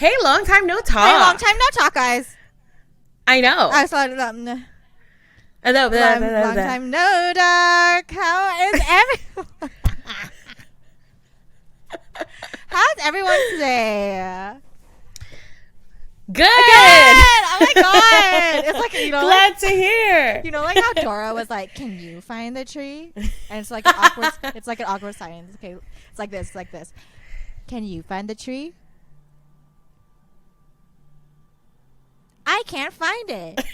Hey, long time no talk. Hey, long time no talk, guys. I know. I saw it. Long time no talk. How is everyone? How's everyone today? Good. Oh my god! It's like, you know, glad to hear. You know, like how Dora was like, "Can you find the tree?" And it's like an awkward. It's like an awkward silence. Okay, it's like this. It's like this. Can you find the tree? I can't find it.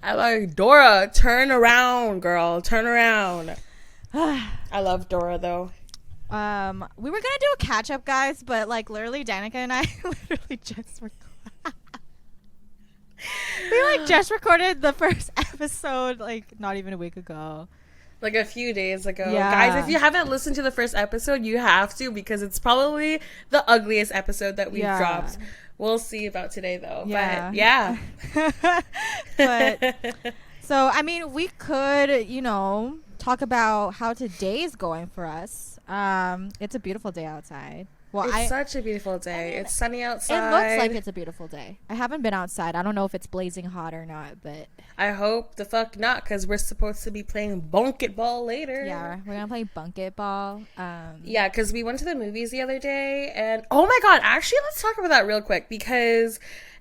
I like Dora. Turn around, girl. Turn around. I love Dora though. We were gonna do a catch up, guys, but like literally, Danica and I literally just just recorded the first episode like not even a week ago. Like a few days ago. Yeah. Guys, if you haven't listened to the first episode, you have to, because it's probably the ugliest episode that we've dropped. We'll see about today though. Yeah. But yeah. But so I mean, we could, you know, talk about how today's going for us. It's a beautiful day outside. Well, it's such a beautiful day. It's sunny outside. It looks like it's a beautiful day. I haven't been outside. I don't know if it's blazing hot or not, but I hope the fuck not, because we're supposed to be playing bucket ball later. Yeah, we're gonna play bucket ball. Yeah, because we went to the movies the other day, and oh my god, actually, let's talk about that real quick, because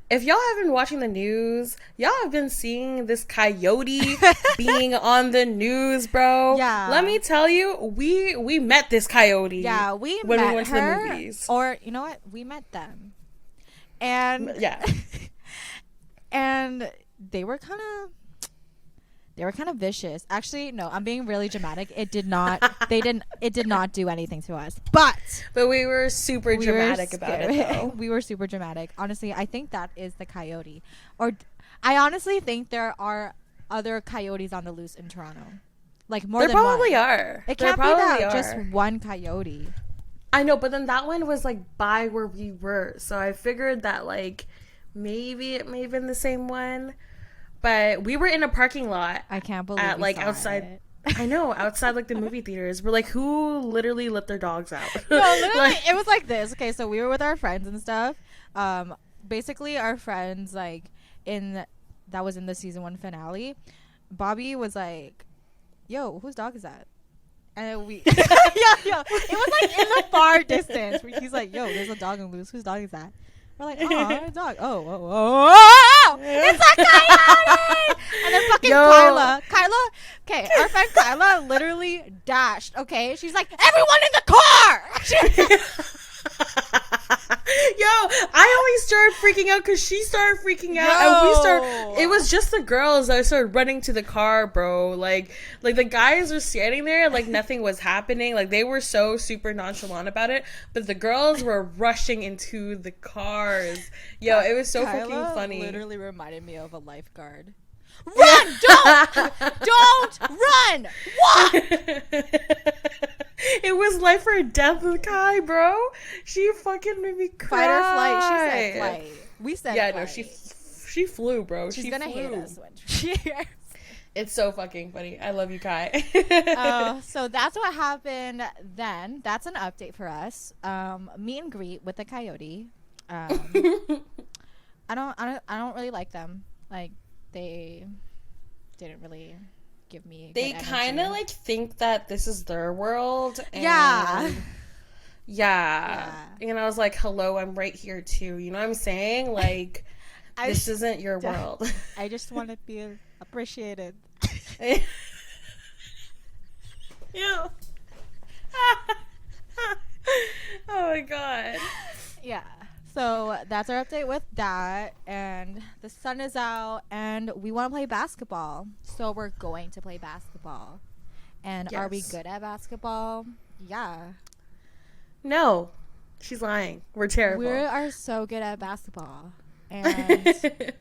if y'all have been watching the news, y'all have been seeing this coyote being on the news, bro. Yeah. Let me tell you, we met this coyote. Yeah, when we her, went to the movies. Or you know what? We met them. And yeah. And they were kind of vicious. Actually, no, I'm being really dramatic. It did not do anything to us. But we were super dramatic about it though. We were super dramatic. Honestly, I think that is the coyote. Or I honestly think there are other coyotes on the loose in Toronto. Like more there than one. There probably are. It can't be that just one coyote. I know, but then that one was like by where we were. So I figured that like maybe it may have been the same one. But we were in a parking lot. I can't believe at like outside it. I know, outside like the movie theaters. We're like, who literally let their dogs out? No, literally it was like this. Okay, so we were with our friends and stuff. Basically our friends like that was in the season 1 finale. Bobby was like, yo, whose dog is that? And we yo, it was like in the far distance where he's like, yo, there's a dog on loose. Whose dog is that? We're like, oh, a dog. Oh, it's a coyote! And then fucking Kyla, okay, our friend Kyla literally dashed, okay? She's like, everyone in the car! Yo, I always started freaking out because she started freaking out. And it was just the girls that started running to the car, bro. Like the guys were standing there like nothing was happening. Like they were so super nonchalant about it. But the girls were rushing into the cars. Yo, it was so Kyla fucking funny. Literally reminded me of a lifeguard. Run! Don't run! What? It was life or death with Kai, bro. She fucking made me cry. Fight or flight. She said flight. We said yeah, flight. no, she flew, bro. She's gonna hate us when she hears. It's so fucking funny. I love you, Kai. So that's what happened then. That's an update for us. Meet and greet with the coyote. I don't really like them. Like they didn't really give me they kind of like think that this is their world. And yeah. And I was like, hello, I'm right here too. You know what I'm saying? Like this isn't your world. I just want to be appreciated. Yeah. Oh my god. Yeah. So that's our update with that, and the sun is out, and we want to play basketball. So we're going to play basketball. And are we good at basketball? Yeah. No. She's lying. We're terrible. We are so good at basketball. And we're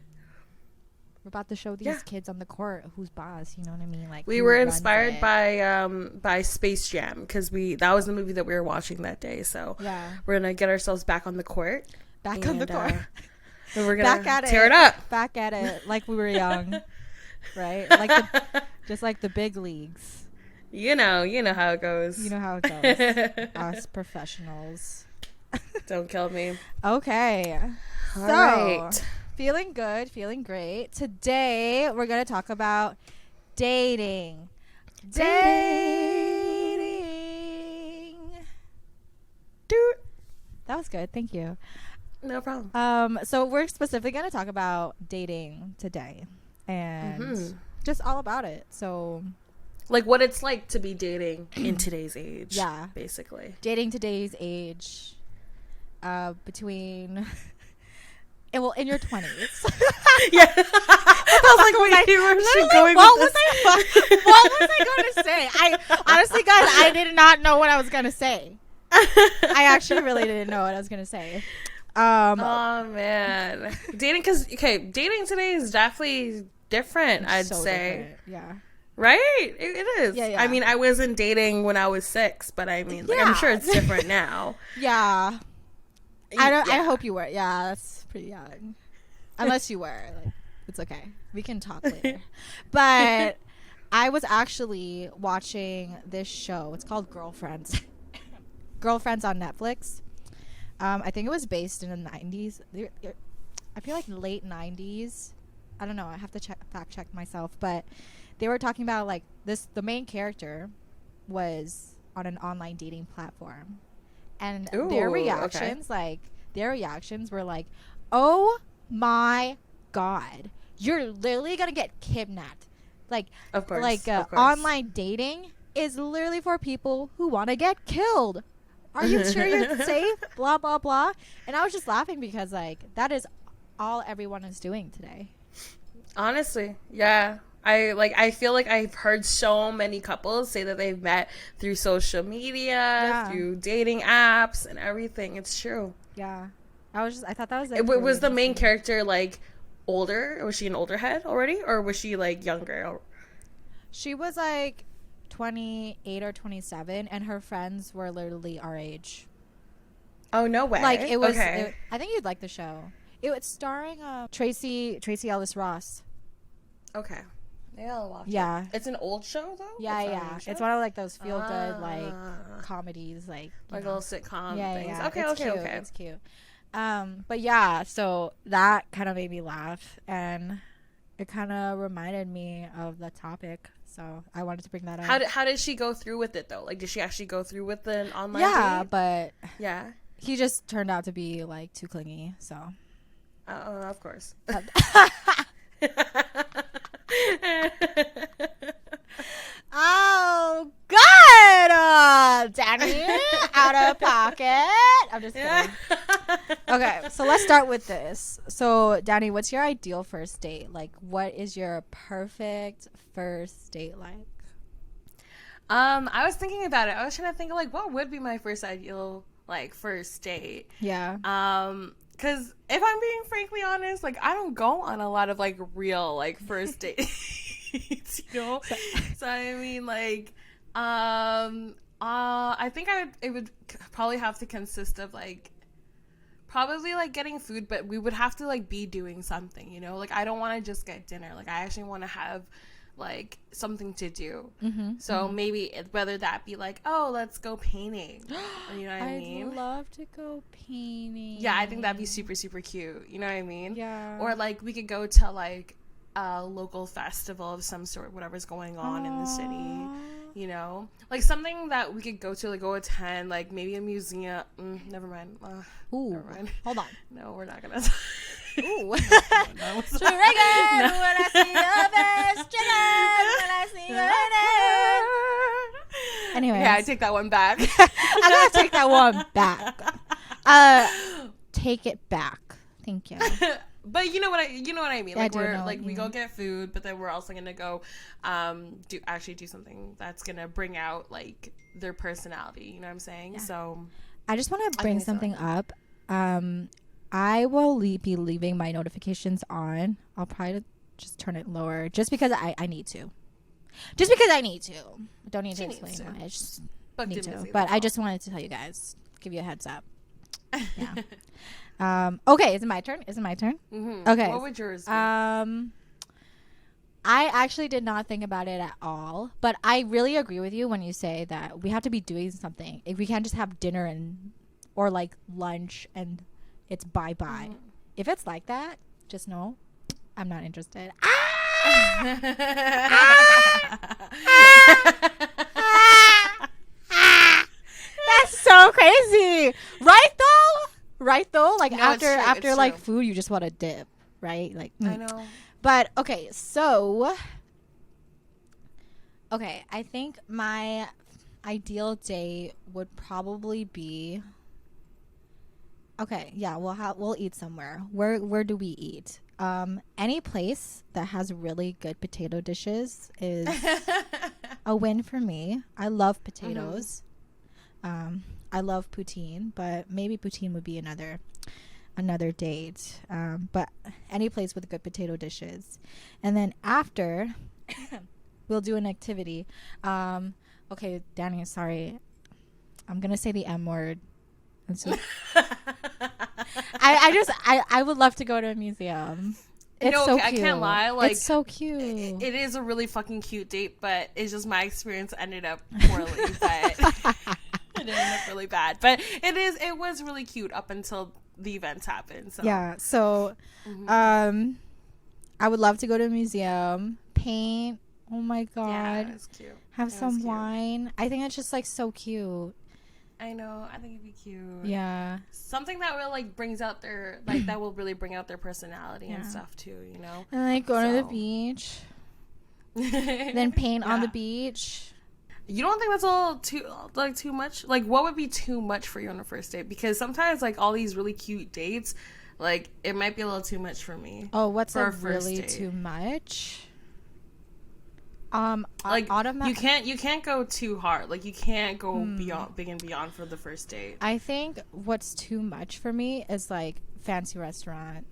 about to show these kids on the court who's boss, you know what I mean? Like we were inspired by Space Jam, because that was the movie that we were watching that day. So we're gonna get ourselves back on the court. On the court. And we're gonna tear it up. Back at it like we were young. Right? Just like the big leagues. You know how it goes. You know how it goes. Us professionals. Don't kill me. Okay. All So, right. feeling good, feeling great. Today, we're going to talk about dating. Dating. Dude. That was good. Thank you. No problem. So we're specifically going to talk about dating today and just all about it. So, like what it's like to be dating in today's age. Yeah. Basically. dating today's age, between, in your 20s. Yeah. I was like, wait, where is she going what with this? what was I going to say? I honestly, guys, I did not know what I was going to say. I actually really didn't know what I was going to say. Oh man, dating dating today is definitely different. I'd so say, different. Yeah, right? It is. Yeah. I mean, I wasn't dating when I was 6, but I mean, like, I'm sure it's different now. Yeah. Yeah. I hope you were. Yeah, that's pretty young. Unless you were, like, it's okay. We can talk later. But I was actually watching this show. It's called Girlfriends. Girlfriends on Netflix. I think it was based in the 90s. I feel like late 90s. I don't know. I have to fact check myself. But they were talking about, like, the main character was on an online dating platform. And their reactions, were like, oh my God, you're literally going to get kidnapped. Like, of course, like online dating is literally for people who want to get killed. Are you sure you're safe? Blah, blah, blah. And I was just laughing because, like, that is all everyone is doing today. Honestly, yeah. I feel like I've heard so many couples say that they've met through social media, through dating apps and everything. It's true. Yeah. I thought that was Was the main character, like, older? Was she an older head already? Or was she, like, younger? She was, like, 28 or 27, and her friends were literally our age. Oh, no way. Like, it was, okay. I think you'd like the show. It was starring Tracy Ellis Ross. Okay. Yeah, I'll watch it. It's an old show, though? Yeah. It's one of, like, those feel-good, like, comedies, like little sitcom things. Yeah. Okay. It's cute. But yeah, so that kind of made me laugh, and it kind of reminded me of the topic, so I wanted to bring that up. How did she go through with it, though? Like, did she actually go through with an online date? But yeah, he just turned out to be, like, too clingy, so of course. Oh God, Danny, out of pocket. I'm just kidding. Okay, so let's start with this. So, Danny, what's your ideal first date? Like, what is your perfect first date like? I was thinking about it. I was trying to think of, like, what would be my first ideal, like, first date. Yeah. Because if I'm being frankly honest, like, I don't go on a lot of, like, real, like, first dates. You know, so I mean, like, I think it would probably have to consist of, like, probably, like, getting food, but we would have to, like, be doing something, you know, like, I don't want to just get dinner. Like, I actually want to have, like, something to do. So maybe whether that be like, oh, let's go painting, or, you know what I mean? I'd love to go painting. Yeah, I think that'd be super, super cute. You know what I mean? Yeah. Or, like, we could go to, like, a local festival of some sort, whatever's going on in the city, you know, like something that we could go to, like, go attend, like maybe a museum. Never mind. Ooh, never mind. Hold on. No, we're not gonna. Ooh. When I see your face, when I see your name. Anyway, yeah, I take that one back. I gotta take that one back. Take it back. Thank you. But you know what I mean. Like, we go mean. get food, but then we're also gonna go do something that's gonna bring out, like, their personality. You know what I'm saying? Yeah. So I just want to bring something up. I will be leaving my notifications on. I'll probably just turn it lower, just because I need to. Just because I need to. I don't need to explain why. I just need to. But I just wanted to tell you guys, give you a heads up. Yeah. Okay, is it my turn? Mm-hmm. Okay. What would yours be? I actually did not think about it at all, but I really agree with you when you say that we have to be doing something. If we can't just have dinner and or like lunch and it's bye-bye. If it's like that, just know I'm not interested. That's so crazy. Right though? Like, no, after like food, you just want to dip, right? Like, I know. But okay, so I think my ideal date would probably be we'll eat somewhere. Where do we eat? Any place that has really good potato dishes is a win for me. I love potatoes. I love poutine, but maybe poutine would be another date. But any place with good potato dishes. And then after, we'll do an activity. Okay, Danny, sorry. I'm going to say the M word. I would love to go to a museum. It's so cute. I can't lie. Like, it's so cute. It is a really fucking cute date, but it's just my experience ended up poorly. But it ended up really bad. But it was really cute up until the events happened. So. Yeah. So, I would love to go to a museum, paint. Oh my god. Yeah, it's cute. Have some wine. I think it's just like so cute. I know. I think it'd be cute. Yeah. Something that will like brings out their like that will really bring out their personality and stuff too. You know. And like go to the beach. Then paint on the beach. You don't think that's a little too much? Like, what would be too much for you on a first date? Because sometimes like all these really cute dates, like it might be a little too much for me. Oh, what's like really too much? Like you can't go too hard. Like you can't go big and beyond for the first date. I think what's too much for me is like fancy restaurant.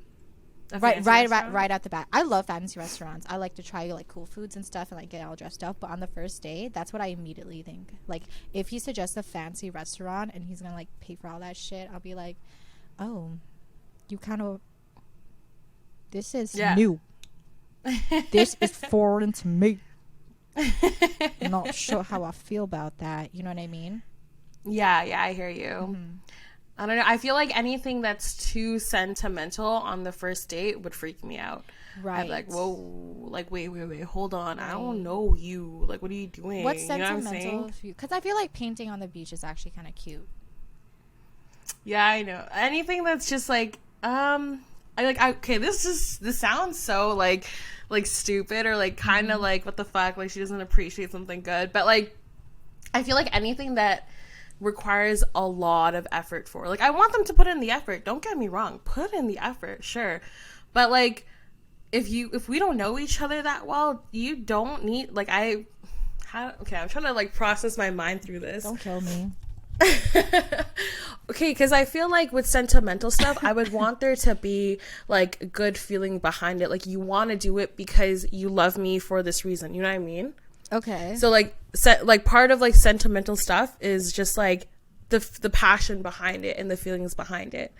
Right at the bat. I love fancy restaurants. I like to try like cool foods and stuff and like get all dressed up. But on the first date, that's what I immediately think. Like if he suggests a fancy restaurant and he's gonna like pay for all that shit, I'll be like, oh, you kind of. This is new. This is foreign to me. I'm not sure how I feel about that. You know what I mean? Yeah, I hear you. I don't know. I feel like anything that's too sentimental on the first date would freak me out. Right. I'd be like, whoa, like, wait, hold on. Right. I don't know you. Like, what are you doing? What's sentimental for you? Because I feel like painting on the beach is actually kind of cute. Yeah, I know. Anything that's just like, this sounds so like stupid or like kind of like what the fuck, like she doesn't appreciate something good, but like I feel like anything that requires a lot of effort for, like I want them to put in the effort, don't get me wrong, put in the effort, sure, but like if we don't know each other that well, you don't need like I'm trying to like process my mind through this. Don't kill me. Okay, because I feel like with sentimental stuff, I would want there to be like a good feeling behind it. Like you want to do it because you love me for this reason. You know what I mean? Okay. So like part of like sentimental stuff is just like the passion behind it and the feelings behind it.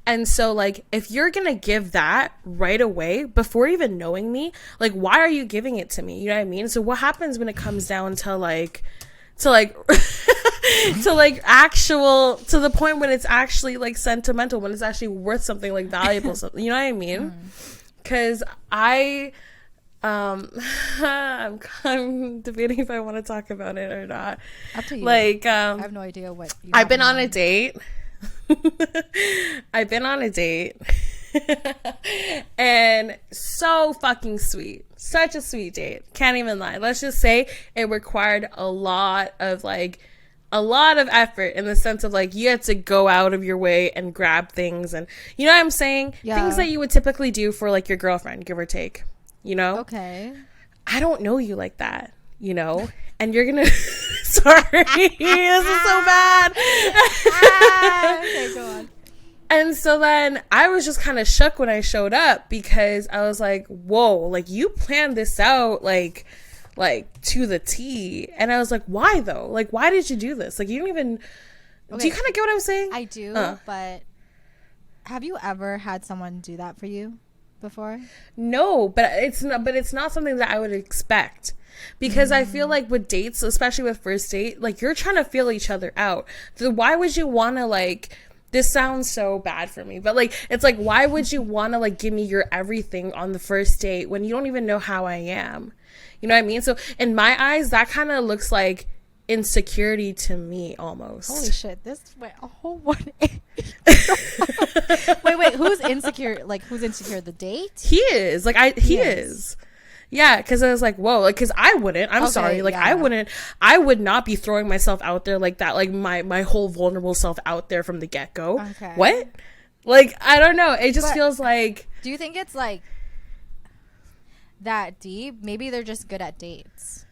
And so like if you're gonna give that right away before even knowing me, like why are you giving it to me? You know what I mean? So what happens when it comes down to like to the point when it's actually like sentimental, when it's actually worth something, like valuable something, you know what I mean? Because I'm debating if I want to talk about it or not. Up to you. Like I have no idea what I've been on a date. And so fucking sweet, such a sweet date, can't even lie. Let's just say it required a lot of effort in the sense of like you had to go out of your way and grab things, and you know what I'm saying, things that you would typically do for like your girlfriend, give or take, you know. Okay, I don't know you like that, you know, and you're gonna sorry, this is so bad. Okay, go on. And so then I was just kind of shook when I showed up, because I was like, whoa, like you planned this out like to the T. And I was like, why though? Like, why did you do this? Like, you don't even, do you kind of get what I'm saying? I do, but have you ever had someone do that for you before? No, but it's not something that I would expect. Because I feel like with dates, especially with first date, like you're trying to feel each other out. So why would you want to like this sounds so bad for me, but like, it's like, why would you want to like give me your everything on the first date when you don't even know how I am? You know what I mean? So in my eyes, that kind of looks like insecurity to me almost. Holy shit, this went a whole 180. wait, who's insecure? Like, who's insecure? The date? He is. Like, he is. Yeah, because I was like, whoa, like, because I wouldn't. I'm sorry. Like, I would not be throwing myself out there like that, like, my whole vulnerable self out there from the get-go. Okay. What? Like, I don't know. It just feels like... Do you think it's, like, that deep? Maybe they're just good at dates.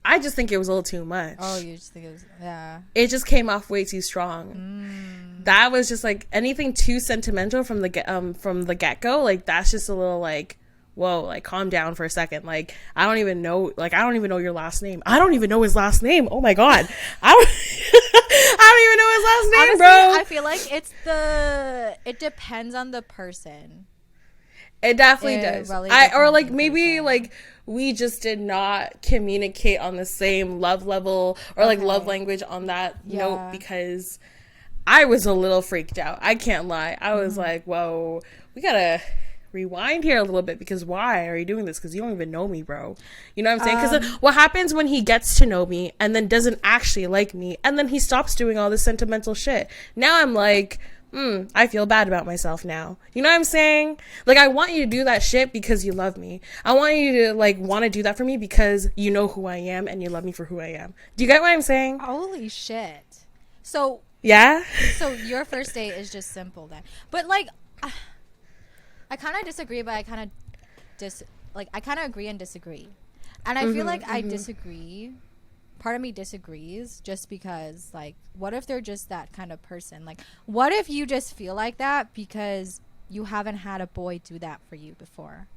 I just think it was a little too much. Oh, you just think it was... Yeah. It just came off way too strong. That was just, like, anything too sentimental from the get-go, like, that's just a little, like... Whoa, like, calm down for a second. Like, I don't even know your last name. I don't even know his last name. Oh my God. I don't even know his last name. Honestly, bro. I feel like it depends on the person. It definitely does. Really or like maybe like we just did not communicate on the same love level or like love language on that note, because I was a little freaked out. I can't lie. I was like, whoa, we gotta rewind here a little bit, because why are you doing this? Because you don't even know me, bro. You know what I'm saying? Because what happens when he gets to know me and then doesn't actually like me, and then he stops doing all this sentimental shit? Now I'm like, I feel bad about myself now. You know what I'm saying? Like, I want you to do that shit because you love me. I want you to like want to do that for me because you know who I am and you love me for who I am. Do you get what I'm saying? Holy shit. So yeah. So your first date is just simple then, but like. I kind of disagree, but I kind of agree and disagree. And I feel like I disagree. Part of me disagrees just because, like, what if they're just that kind of person? Like, what if you just feel like that because you haven't had a boy do that for you before?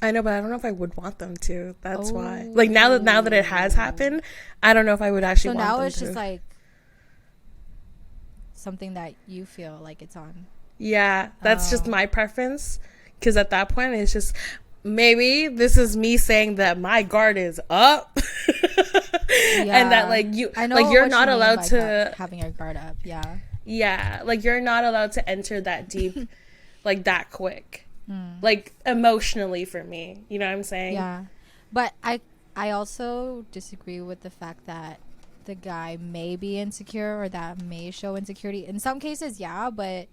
I know, but I don't know if I would want them to. That's why. Like, now that it has happened, I don't know if I would actually want them to. So now it's just, like, something that you feel like it's on. Yeah, that's just my preference, because at that point it's just, maybe this is me saying that my guard is up. And that like you're not allowed to having your guard up. Yeah, like you're not allowed to enter that deep like that quick, like emotionally, for me, you know what I'm saying? Yeah, but I also disagree with the fact that the guy may be insecure, or that may show insecurity in some cases. Yeah, but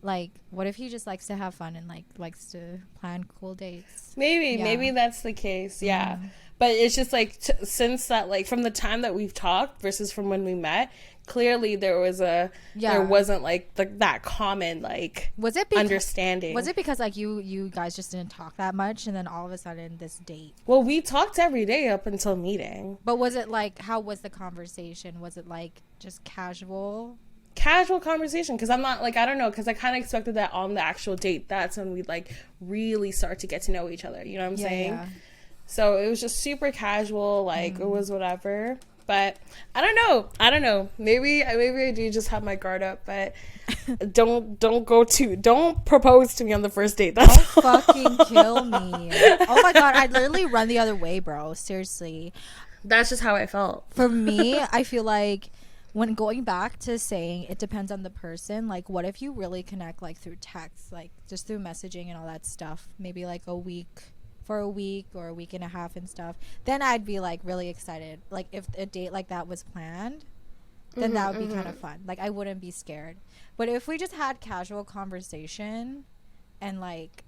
like, what if he just likes to have fun and like likes to plan cool dates? Maybe that's the case. Yeah. But it's just like since that, like, from the time that we've talked versus from when we met, clearly there wasn't like that common like understanding. Was it because like you guys just didn't talk that much, and then all of a sudden this date? Well, we talked every day up until meeting. But was it like, how was the conversation? Was it like just casual conversation? Because I'm not like, I don't know, because I kind of expected that on the actual date, that's when we'd like really start to get to know each other, you know what I'm saying? So it was just super casual, like it was whatever. But I don't know, maybe I do just have my guard up, but don't propose to me on the first date. That's don't fucking kill me. Oh my God, I'd literally run the other way, bro. Seriously, that's just how I felt. For me, I feel like, when going back to saying it depends on the person, like, what if you really connect, like, through text, like, just through messaging and all that stuff, maybe, like, for a week or a week and a half and stuff, then I'd be, like, really excited. Like, if a date like that was planned, then that would be kind of fun. Like, I wouldn't be scared. But if we just had casual conversation and, like,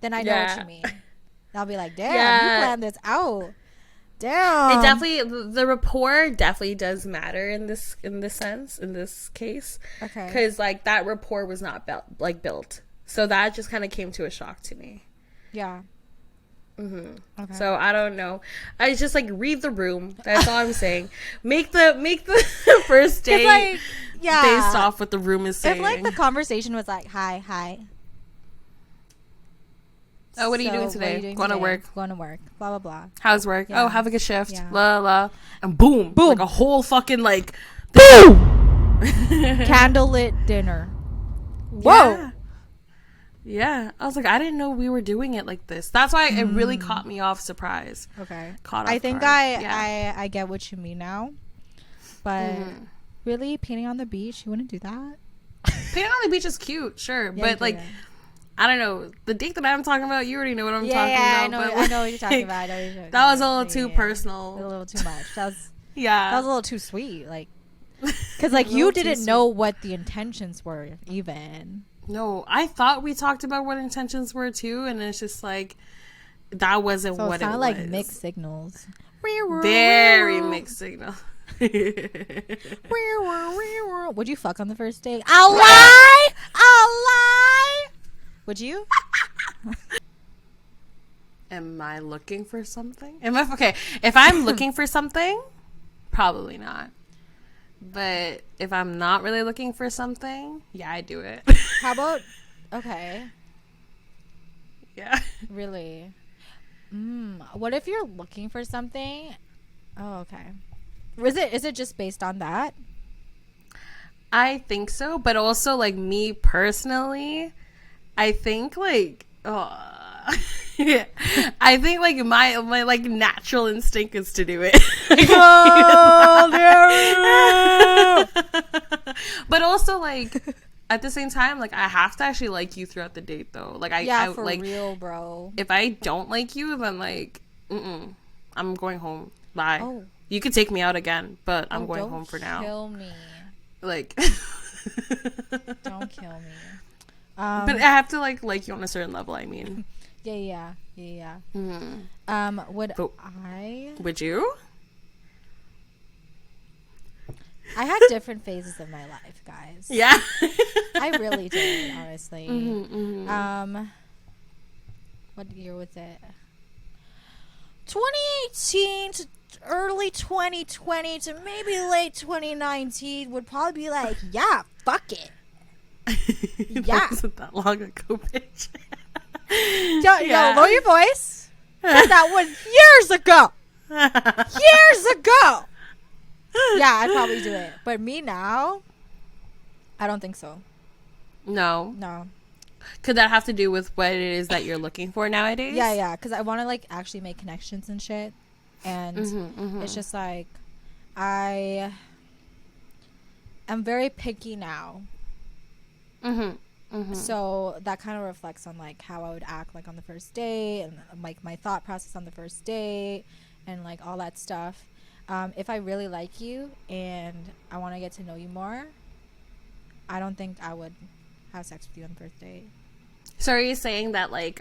then I know what you mean. I'll be like, damn, you planned this out. Damn. It definitely, the rapport definitely does matter in this case. Okay. Because like that rapport was not built, so that just kind of came to a shock to me. Yeah. Okay. So I don't know. I just like read the room. That's all I'm saying. Make the first date like, based off what the room is saying. If like the conversation was like, hi. Oh, what are you doing today? Going to work. Blah, blah, blah. How's work? Yeah. Oh, have a good shift. Yeah. La, la. And boom. Like a whole fucking, like... Boom! Candlelit dinner. Whoa! Yeah. I was like, I didn't know we were doing it like this. That's why it really caught me off surprise. Okay. I think I get what you mean now. But really, painting on the beach, you wouldn't do that? Painting on the beach is cute, sure. Yeah, but, like, I don't know. The date that I'm talking about, you already know what I'm talking about. Yeah, but, I know what you're talking about. That was a little too personal. A little too much. That was a little too sweet. Like, because, like, you didn't know what the intentions were, even. No, I thought we talked about what intentions were, too. And it's just, like, that wasn't what it was. So it sounded like mixed signals. Very mixed signal. Would you fuck on the first date? I'll lie. Would you? Am I looking for something? If I'm looking for something, probably not. But if I'm not really looking for something, yeah, I do it. How about okay? Yeah. Really? What if you're looking for something? Oh, okay. Is it just based on that? I think so, but also, like, me personally, I think, like, I think, like, my like natural instinct is to do it. But also, like, at the same time, like, I have to actually like you throughout the date, though. Like, I for like, real, bro. If I don't like you, then, like, I'm going home. Bye. Oh. You could take me out again, but I'm going home for now. Don't kill me. Like, don't kill me. But I have to like you on a certain level. I mean. Yeah. Would you? I had different phases of my life, guys. Yeah. I really did, honestly. What year was it? 2018 to early 2020 to maybe late 2019 would probably be like, yeah, fuck it. Yeah. That wasn't that long ago, bitch. Yo, lower your voice. That was years ago. Years ago. Yeah, I'd probably do it. But me now, I don't think so. No. Could that have to do with what it is that you're looking for nowadays? Yeah. Because I want to, like, actually make connections and shit. And it's just, like, I am very picky now. So that kind of reflects on, like, how I would act, like, on the first date. And, like, my thought process on the first date. And, like, all that stuff. If I really like you and I want to get to know you more, I don't think I would have sex with you on the first date. So are you saying that, like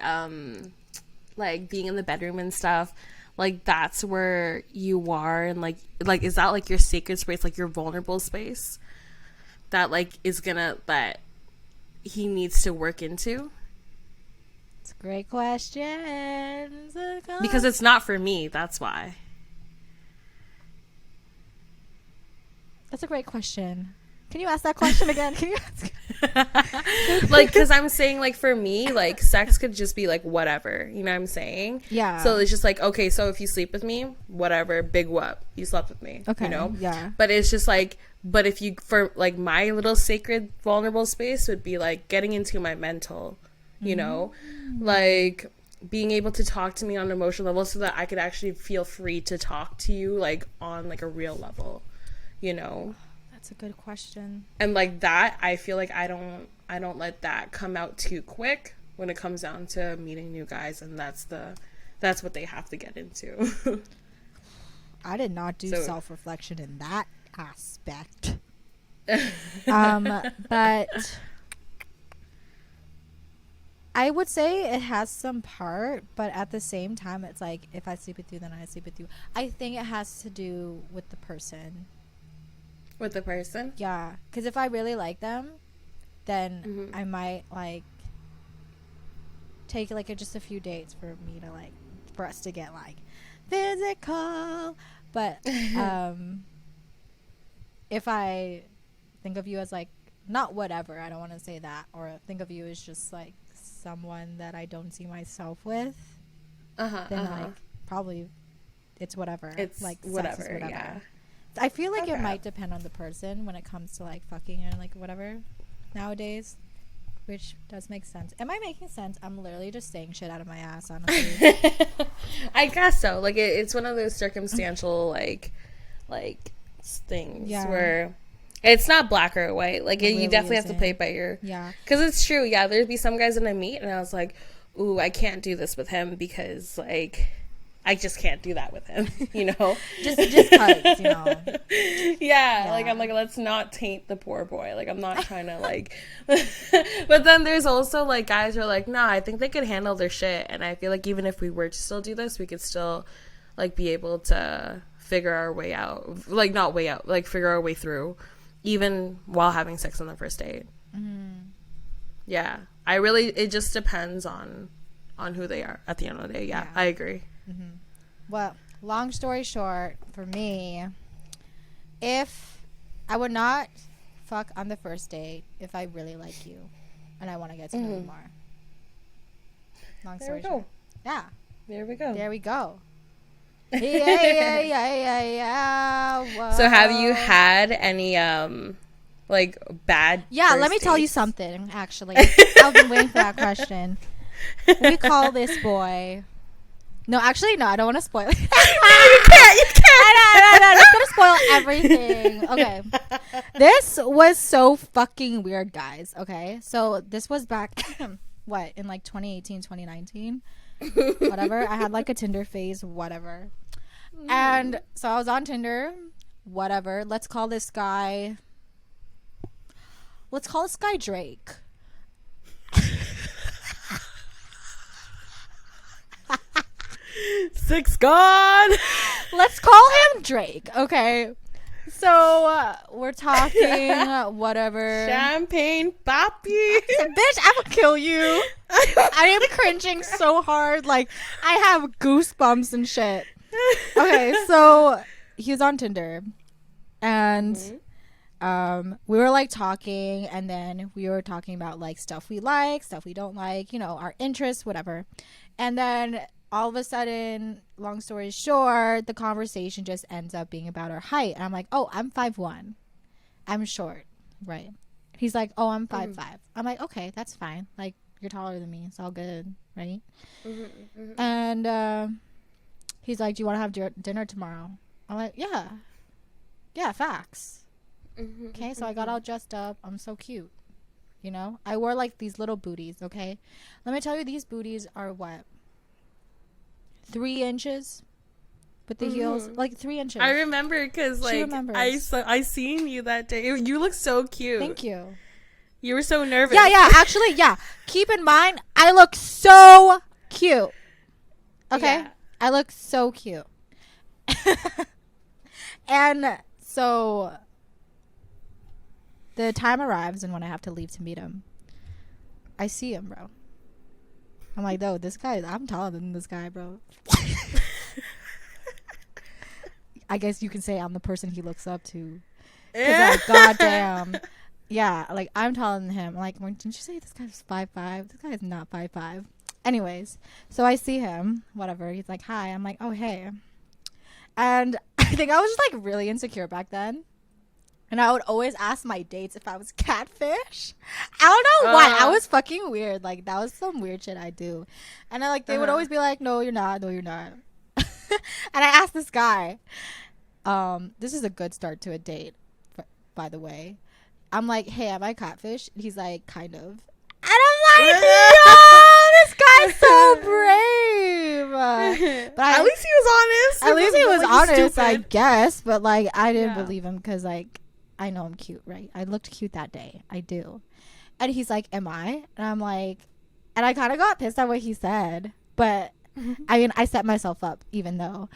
being in the bedroom and stuff, like, that's where you are, and like is that, like, your sacred space, like, your vulnerable space that, like, that he needs to work into? It's a great question. Because it's not for me, that's why. That's a great question. Can you ask that question again? Can you ask? Like, because I'm saying, like, for me, like, sex could just be, like, whatever. You know what I'm saying? Yeah. So it's just like, okay, so if you sleep with me, whatever, big whoop, you slept with me. Okay. You know? Yeah. But it's just like, but if you, for, like, my little sacred vulnerable space would be, like, getting into my mental, you know? Like, being able to talk to me on an emotional level so that I could actually feel free to talk to you, like, on, like, a real level, you know? That's a good question. And, like, that, I feel like I don't let that come out too quick when it comes down to meeting new guys, and that's what they have to get into. I did not do self-reflection in that aspect. But I would say it has some part, but at the same time, it's like, if I sleep with you, then I sleep with you. I think it has to do with the person. With the person? Yeah, because if I really like them, then I might, like, take, like, just a few dates for me to, like, for us to get, like, physical. But if I think of you as, like, not whatever, I don't want to say that, or think of you as just, like, someone that I don't see myself with, then like, probably it's whatever. It's like whatever, sex is whatever. yeah. I feel like it might depend on the person when it comes to, like, fucking and, like, whatever nowadays, which does make sense. Am I making sense? I'm literally just saying shit out of my ass, honestly. I guess so. Like, it's one of those circumstantial, like things where it's not black or white. Like, you definitely have to play by your... Yeah. Because it's true, there'd be some guys that I meet, and I was like, ooh, I can't do this with him because, like... I just can't do that with him, you know? just cause, you know. Yeah, like, I'm like, let's not taint the poor boy. Like, I'm not trying to, like... But then there's also, like, guys who are like, nah, I think they could handle their shit. And I feel like even if we were to still do this, we could still, like, be able to figure our way out. Like, not way out. Like, figure our way through. Even while having sex on the first date. Mm-hmm. Yeah. It just depends on who they are at the end of the day. Yeah. I agree. Mm-hmm. Well, long story short, for me, if I would not fuck on the first date if I really like you and I want to get to know you more. Long story short. Yeah. There we go. There we go. Yeah. Whoa. So have you had any like bad Yeah, let me tell you something, actually. I've been waiting for that question. We call this boy... No, actually, no, I don't want to spoil it. You can't. No, it's going to spoil everything. Okay. This was so fucking weird, guys. Okay. So this was back, what, in like 2018, 2019? Whatever. I had like a Tinder phase, whatever. And so I was on Tinder, whatever. Let's call this guy Drake. Six gone. Let's call him Drake, okay? So we're talking, whatever. Champagne Papi. Bitch, I will kill you. I am cringing so hard. Like, I have goosebumps and shit. Okay, so he was on Tinder. And we were, like, talking. And then we were talking about, like, stuff we like, stuff we don't like. You know, our interests, whatever. And then... all of a sudden, long story short, the conversation just ends up being about our height. And I'm like, oh, I'm 5'1". I'm short. Right. He's like, oh, I'm 5'5". I'm like, okay, that's fine. Like, you're taller than me. It's all good. Right. And he's like, do you want to have dinner tomorrow? I'm like, yeah. Yeah, facts. Okay, so I got all dressed up. I'm so cute. You know? I wore, like, these little booties, okay? Let me tell you, these booties are what? 3 inches with the heels, like 3 inches. I remember because like I seen you that day. You look so cute. Thank you. You were so nervous. Yeah. Actually, yeah. Keep in mind, I look so cute. Okay, yeah. I look so cute. And so the time arrives, and when I have to leave to meet him, I see him, bro. I'm like, no, this guy, I'm taller than this guy, bro. I guess you can say I'm the person he looks up to. Because, like, goddamn. Yeah, like, I'm taller than him. I'm like, didn't you say this guy's 5'5"? This guy is not 5'5". Anyways, so I see him, whatever. He's like, hi. I'm like, oh, hey. And I think I was just, like, really insecure back then. And I would always ask my dates if I was catfish. I don't know why. I was fucking weird. Like, that was some weird shit I do. And they would always be like, no, you're not. No, you're not. And I asked this guy. This is a good start to a date, by the way. I'm like, hey, am I catfish? And he's like, kind of. And I'm like, no, this guy's so brave. But at least he was honest. At least he was honest, I guess. But, like, I didn't believe him because, like, I know I'm cute, right? I looked cute that day. I do. And he's like, am I? And I'm like, and I kind of got pissed at what he said. But, I mean, I set myself up, even though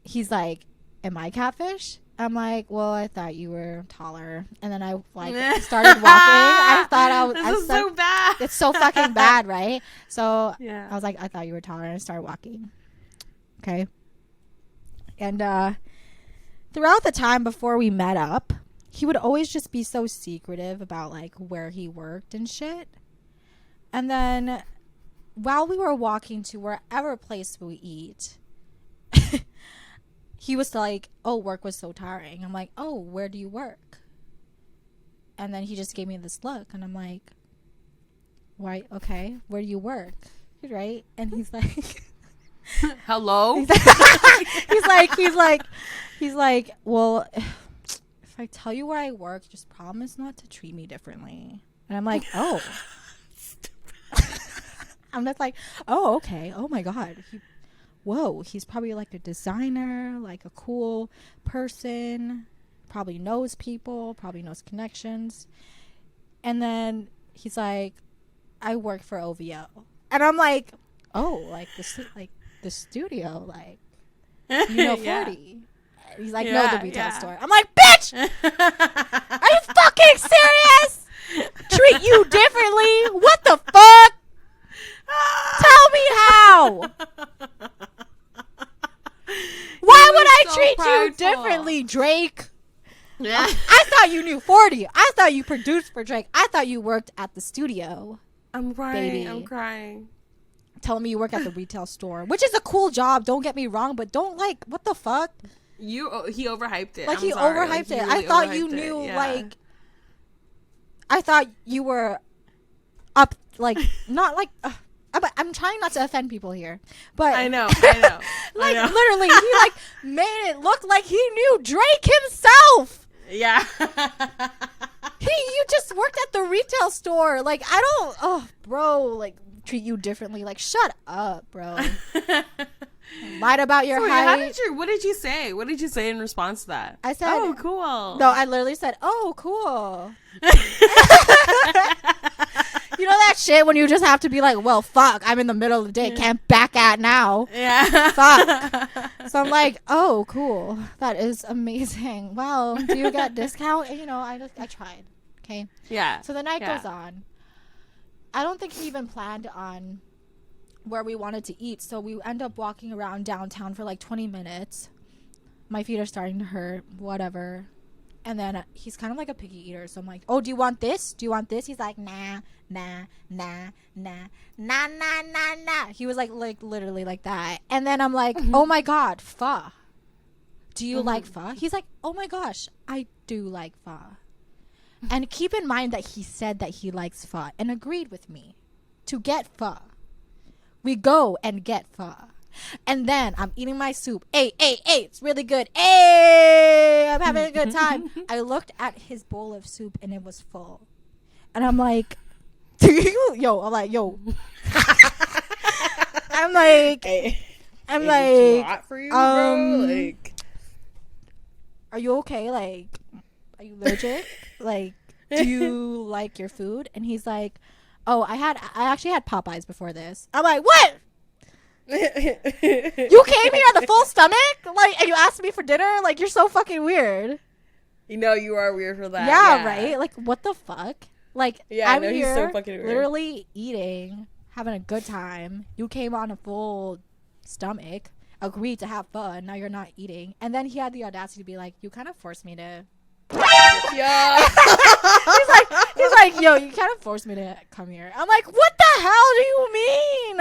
he's like, am I catfish? I'm like, well, I thought you were taller. And then I, like, started walking. I thought This is so bad. It's so fucking bad, right? So, I was like, I thought you were taller. And I started walking. Okay. And, throughout the time before we met up, he would always just be so secretive about, like, where he worked and shit. And then while we were walking to wherever place we eat, he was like, oh, work was so tiring. I'm like, oh, where do you work? And then he just gave me this look. And I'm like, why? Okay, where do you work? Right? And he's like... Hello? He's like, well... if I tell you where I work, just promise not to treat me differently. And I'm like, oh. I'm just like, oh, okay. Oh my God. Whoa, he's probably like a designer, like a cool person, probably knows people, probably knows connections. And then he's like, I work for OVO. And I'm like, oh, like the studio, like, you know, 40. Yeah. He's like, no, the retail store. I'm like, bitch! Are you fucking serious? Treat you differently? What the fuck? Tell me how. Why would I treat you differently, Drake? Yeah. I thought you knew 40. I thought you produced for Drake. I thought you worked at the studio. I'm crying. Baby. I'm crying. Telling me you work at the retail store, which is a cool job. Don't get me wrong, but don't like, what the fuck? He overhyped it. Like, he overhyped it. I thought you knew, like, I thought you were up, like, not like, I'm trying not to offend people here, but I know. Like, literally, he like made it look like he knew Drake himself. Yeah. You just worked at the retail store. Like, I don't, oh, bro, like, treat you differently. Like, shut up, bro. Lied about your height. What did you say? What did you say in response to that? I said, oh, cool. No, I literally said, oh, cool. You know that shit when you just have to be like, well, fuck, I'm in the middle of the day, can't back at now. Yeah. Fuck. So I'm like, oh, cool. That is amazing. Well, do you get discount? And, you know, I tried. Okay. Yeah. So the night goes on. I don't think he even planned on where we wanted to eat. So we end up walking around downtown for like 20 minutes. My feet are starting to hurt, whatever. And then he's kind of like a picky eater. So I'm like, oh, do you want this? Do you want this? He's like, nah. He was like literally like that. And then I'm like, oh my God, pho. Do you like pho? He's like, oh my gosh, I do like pho. And keep in mind that he said that he likes pho and agreed with me to get pho. We go and get pho. And then I'm eating my soup. Hey, it's really good. Hey, I'm having a good time. I looked at his bowl of soup and it was full. And I'm like, yo. I'm like, hey, I'm like, hot for you, bro? Like, are you okay? Like, are you allergic? Like, do you like your food? And he's like, oh, I actually had Popeyes before this. I'm like, what? You came here on the full stomach? Like, and you asked me for dinner? Like, you're so fucking weird. You know, you are weird for that. Yeah, right? Like, what the fuck? Like, yeah, I'm here, he's so fucking weird. Literally eating, having a good time. You came on a full stomach, agreed to have fun. Now you're not eating. And then he had the audacity to be like, you kind of forced me to... Yeah. he's like, yo, you kind of forced me to come here. I'm like, what the hell do you mean?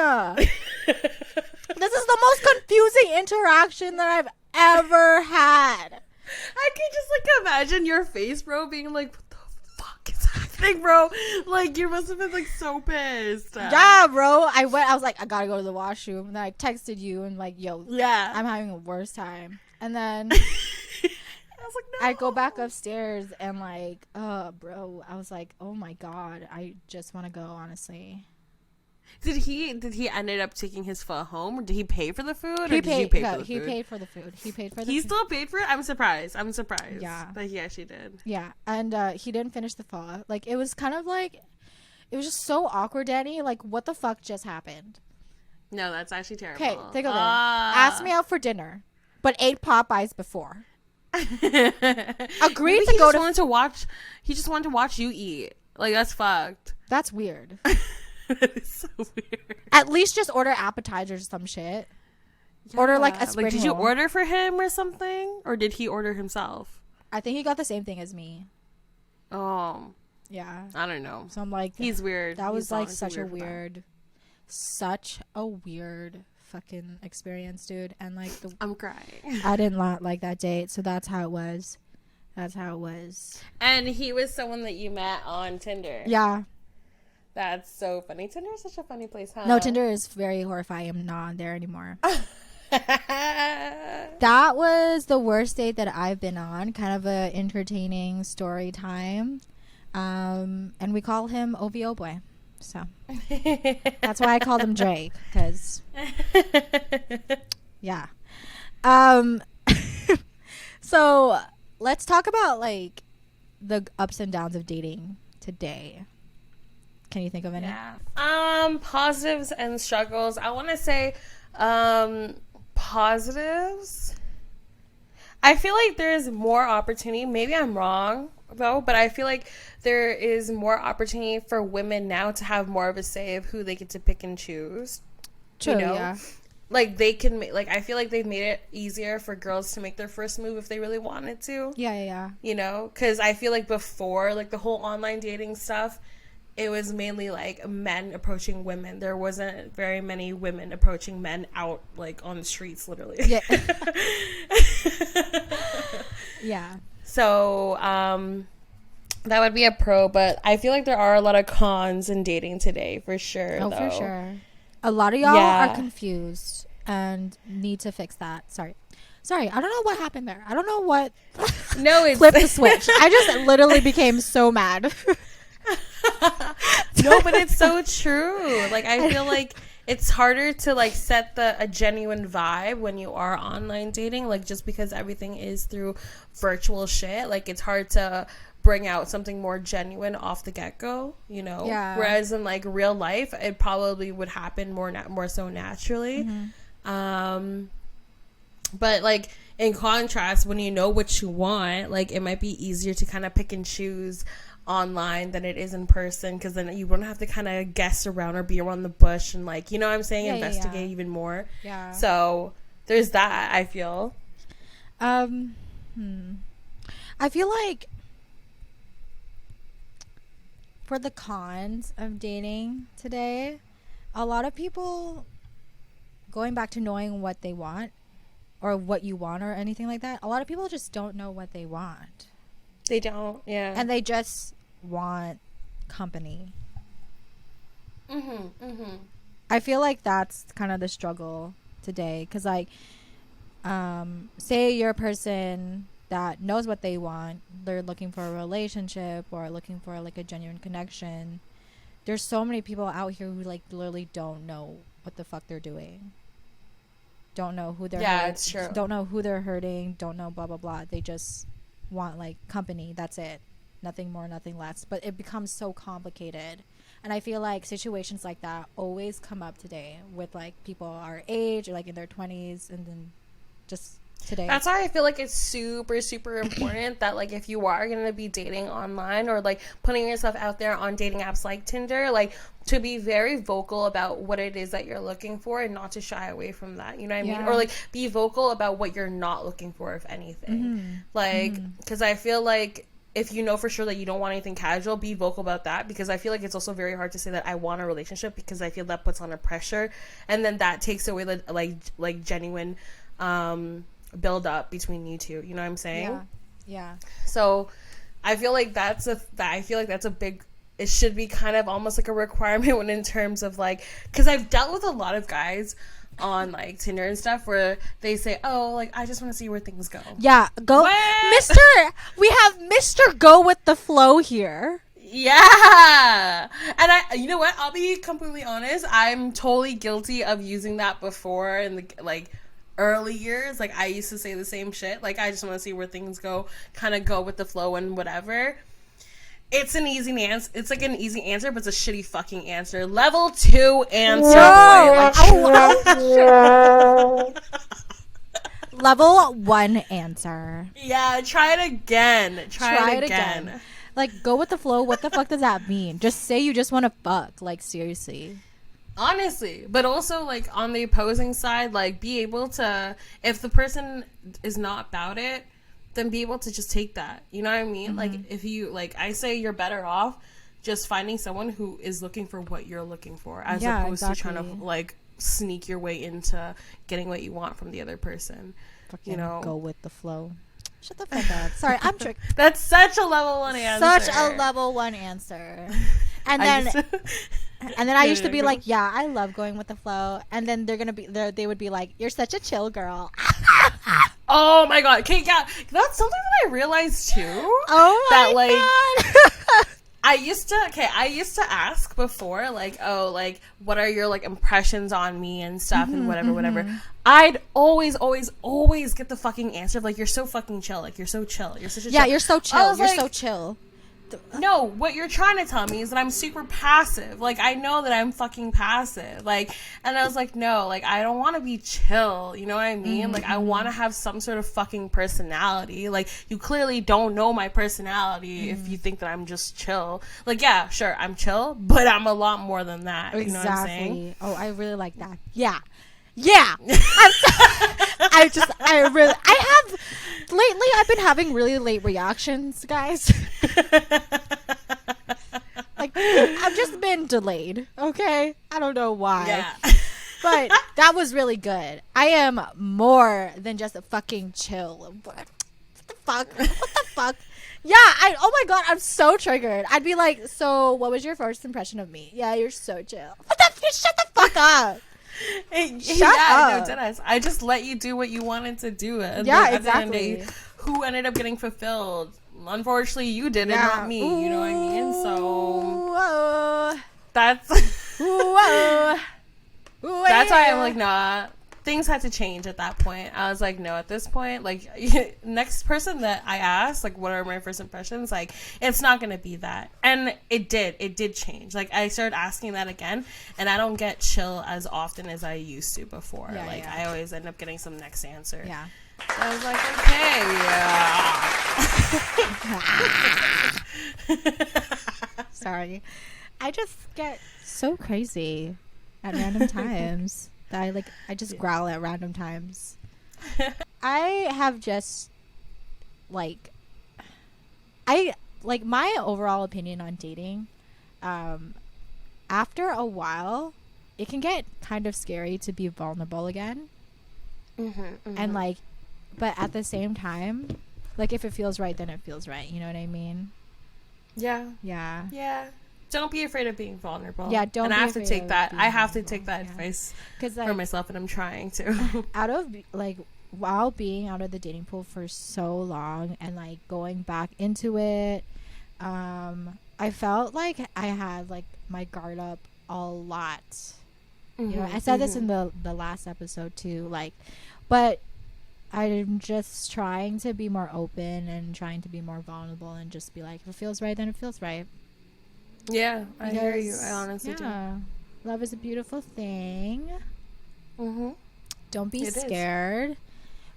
This is the most confusing interaction that I've ever had. I can just like imagine your face, bro, being like, what the fuck is happening, bro? Like, you must have been like so pissed. Yeah, bro. I was like, I gotta go to the washroom. And then I texted you and like, yo, yeah, I'm having a worse time. And then I was like, no. I go back upstairs and like, bro, I was like, oh my God, I just want to go, honestly. Did he ended up taking his pho home, or did he pay for the food? Or he did you pay for the he food? paid for the food. He paid for the food. He still paid for it? I'm surprised. Yeah. That he actually did. Yeah. And he didn't finish the pho. Like, it was kind of like, it was just so awkward, Danny. Like, what the fuck just happened? No, that's actually terrible. Okay, take a look. Asked me out for dinner, but ate Popeyes before. Agreed Maybe to go to... He just wanted to watch you eat. Like, that's fucked. That's weird. That is so weird. At least just order appetizers or some shit. Yeah. Order like a spring Did roll. you order for him or something? Or did he order himself? I think he got the same thing as me. Oh. Yeah. I don't know. So I'm like... He's weird. That was like such a weird fucking experience, dude. And like... I'm crying. I didn't like that date, so that's how it was. And he was someone that you met on Tinder. Yeah. That's so funny. Tinder is such a funny place, huh? No, Tinder is very horrifying. I'm not on there anymore. That was the worst date that I've been on. Kind of a entertaining story time. And we call him OVO boy. So that's why I called him Drake, because yeah. So let's talk about like the ups and downs of dating today. Can you think of any? Yeah. Positives and struggles. I want to say positives. I feel like there's more opportunity. Maybe I'm wrong though, but I feel like there is more opportunity for women now to have more of a say of who they get to pick and choose. True, you know? yeah. Like they can make, like I feel like they've made it easier for girls to make their first move if they really wanted to. Yeah. You know, because I feel like before, like the whole online dating stuff, it was mainly like men approaching women. There wasn't very many women approaching men out like on the streets, literally. Yeah. Yeah. So, that would be a pro, but I feel like there are a lot of cons in dating today, for sure. Oh, though. for sure. A lot of y'all are confused and need to fix that. Sorry. I don't know what happened there. I don't know what. No, it's flipped the switch. I just literally became so mad. No, but it's so true. Like, I feel like it's harder to like set a genuine vibe when you are online dating, like just because everything is through virtual shit. Like, it's hard to bring out something more genuine off the get-go, you know. Yeah. Whereas in like real life, it probably would happen more so naturally. Mm-hmm. But like in contrast, when you know what you want, like it might be easier to kind of pick and choose online than it is in person, because then you won't have to kind of guess around or be around the bush and like, you know what I'm saying, investigate even more. Yeah. So there's that, I feel. I feel like for the cons of dating today, a lot of people, going back to knowing what they want or what you want or anything like that, a lot of people just don't know what they want. They don't, yeah. And they just want company. I feel like that's kind of the struggle today. Because, like, say you're a person that knows what they want. They're looking for a relationship or looking for, like, a genuine connection. There's so many people out here who, like, literally don't know what the fuck they're doing. Don't know who they're hurting. It's true. Don't know who they're hurting. Don't know blah, blah, blah. They just want like company. That's it. Nothing more, nothing less. But it becomes so complicated. And I feel like situations like that always come up today with like people our age or like in their 20s, and then just today. That's why I feel like it's super, super important that like if you are going to be dating online or like putting yourself out there on dating apps like Tinder, like to be very vocal about what it is that you're looking for and not to shy away from that, you know what I mean? Or like be vocal about what you're not looking for, if anything. Like, because I feel like if you know for sure that you don't want anything casual, be vocal about that, because I feel like it's also very hard to say that I want a relationship, because I feel that puts on a pressure, and then that takes away the like genuine build up between you two, you know what I'm saying? Yeah. So I feel like that's a big, it should be kind of almost like a requirement when in terms of like, because I've dealt with a lot of guys on like Tinder and stuff where they say, oh, like I just want to see where things go. Yeah, go. What? We have Mr. Go with the flow here. Yeah. And you know what, I'll be completely honest, I'm totally guilty of using that before in the like early years. Like I used to say the same shit, like I just want to see where things go, kind of go with the flow and whatever. It's an easy answer. It's like an easy answer, but it's a shitty fucking answer. Level 2 answer. Level 1 answer. Yeah, try it again. Try it again. Like, go with the flow. What the fuck does that mean? Just say you just want to fuck. Like, seriously. Honestly. But also, like, on the opposing side, like, be able to, if the person is not about it, then be able to just take that. You know what I mean? Like, if you, like, I say you're better off just finding someone who is looking for what you're looking for, as opposed to trying to, like, sneak your way into getting what you want from the other person. Fucking you know? Go with the flow. Shut the fuck up. Sorry, I'm tricked. That's such a level 1 answer. Such a level 1 answer. And then And then I used to be like, yeah, I love going with the flow. And then they would be like, you're such a chill girl. Oh my god. Okay, yeah. That's something that I realized too. Oh my that, like, god. I used to ask before, like, oh, like, what are your, like, impressions on me and stuff and whatever. I'd always get the fucking answer of, like, you're so fucking chill. Like, you're so chill. You're such a chill. You're so chill. You're like, so chill. No, what you're trying to tell me is that I'm super passive. Like, I know that I'm fucking passive. Like, and I was like, no, like, I don't want to be chill. You know what I mean? Like, I want to have some sort of fucking personality. Like, you clearly don't know my personality if you think that I'm just chill. Like, yeah, sure, I'm chill, but I'm a lot more than that. Exactly. You know what I'm saying? Oh, I really like that. Yeah. Lately I've been having really late reactions, guys. Like, I've just been delayed, okay? I don't know why. Yeah. But that was really good. I am more than just a fucking chill. What the fuck? Yeah, oh my god, I'm so triggered. I'd be like, so what was your first impression of me? Yeah, you're so chill. Shut the fuck up. Shut up. No, Dennis. I just let you do what you wanted to do. And yeah, at exactly. The end of the day, who ended up getting fulfilled? Unfortunately, you did it, not me. You know what I mean? So that's that's why I'm like, nah. Things had to change at that point. I was like, no, at this point, like, next person that I asked, like, what are my first impressions? Like, it's not going to be that. And it did change. Like, I started asking that again, and I don't get chill as often as I used to before. Yeah, like, I always end up getting some next answer. Yeah. So I was like, okay, yeah. Sorry. I just get so crazy at random times. I just growl at random times. I have just my overall opinion on dating. After a while, it can get kind of scary to be vulnerable again. And like, but at the same time, like, if it feels right, then it feels right. You know what I mean? Yeah. Don't be afraid of being vulnerable. Yeah, don't. And I have to take that. I have to take that yeah. advice like, for myself, and I'm trying to. While being out of the dating pool for so long and like going back into it, I felt like I had like my guard up a lot. You know, I said this in the last episode too. Like, but I'm just trying to be more open and trying to be more vulnerable and just be like, if it feels right, then it feels right. Yeah, I hear you. I honestly do. Love is a beautiful thing. Don't be scared,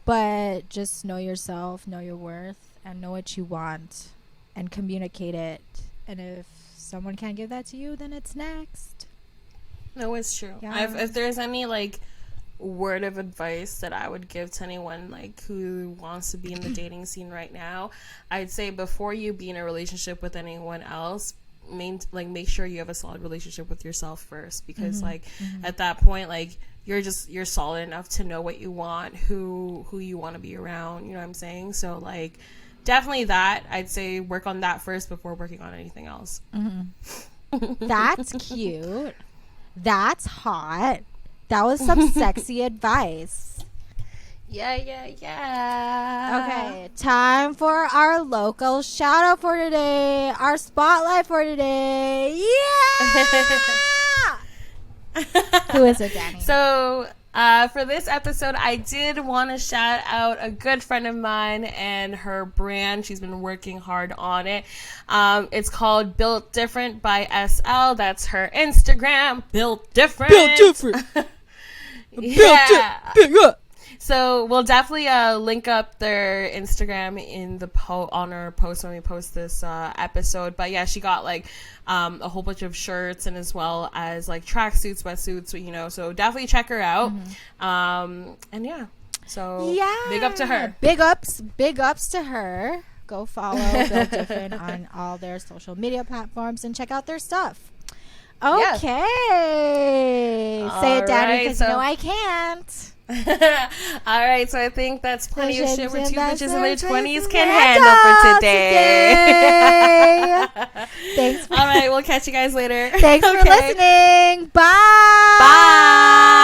but just know yourself, know your worth, and know what you want, and communicate it. And if someone can't give that to you, then it's next. No, it's true. Yeah. If there's any like word of advice that I would give to anyone like who wants to be in the dating scene right now, I'd say before you be in a relationship with anyone else, make sure you have a solid relationship with yourself first, because at that point, like, you're solid enough to know what you want, who you want to be around, you know what I'm saying? So like, definitely that, I'd say work on that first before working on anything else. That's cute. That's hot. That was some sexy advice. Yeah. Okay, time for our local shout out for today. Our spotlight for today. Yeah! Who is it, Danny? So, for this episode, I did want to shout out a good friend of mine and her brand. She's been working hard on it. It's called Built Different by SL. That's her Instagram. Built Different. Yeah. So we'll definitely link up their Instagram in the on our post when we post this episode. But yeah, she got like a whole bunch of shirts and as well as like tracksuits, sweatsuits, you know. So definitely check her out. And yeah, so big up to her. Big ups to her. Go follow Built Different on all their social media platforms and check out their stuff. Okay, say it, Daddy, because you know I can't. All right, so I think that's plenty of shit where two bitches in their 20s can handle handle for today. Thanks. All right, we'll catch you guys later. Thanks for listening. Bye.